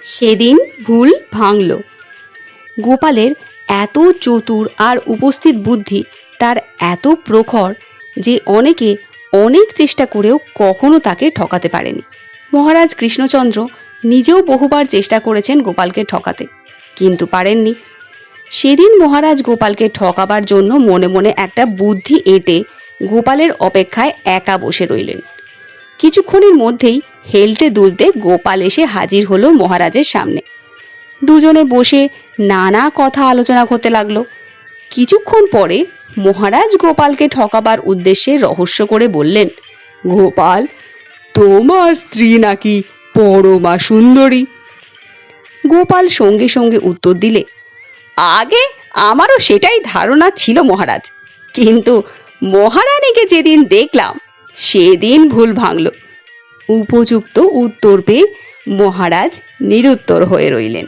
সেদিন ভুল ভাঙল। গোপালের এত চতুর আর উপস্থিত বুদ্ধি, তার এত প্রখর যে অনেকে অনেক চেষ্টা করেও কখনো তাকে ঠকাতে পারেনি। মহারাজ কৃষ্ণচন্দ্র নিজেও বহুবার চেষ্টা করেছেন গোপালকে ঠকাতে, কিন্তু পারেননি। সেদিন মহারাজ গোপালকে ঠকাবার জন্য মনে মনে একটা বুদ্ধি এঁটে গোপালের অপেক্ষায় একা বসে রইলেন। কিছুক্ষণের মধ্যেই হেলতে দুলতে গোপাল এসে হাজির হলো মহারাজের সামনে। দুজনে বসে নানা কথা আলোচনা করতে লাগলো। কিছুক্ষণ পরে মহারাজ গোপালকে ঠকাবার উদ্দেশ্যে রহস্য করে বললেন, গোপাল, তোমার স্ত্রী নাকি পরমা সুন্দরী। গোপাল সঙ্গে সঙ্গে উত্তর দিলে, আগে আমারও সেটাই ধারণা ছিল মহারাজ, কিন্তু মহারানীকে যেদিন দেখলাম সেদিন ভুল ভাঙল। উপযুক্ত উত্তর পেয়ে মহারাজ নিরুত্তর হয়ে রইলেন।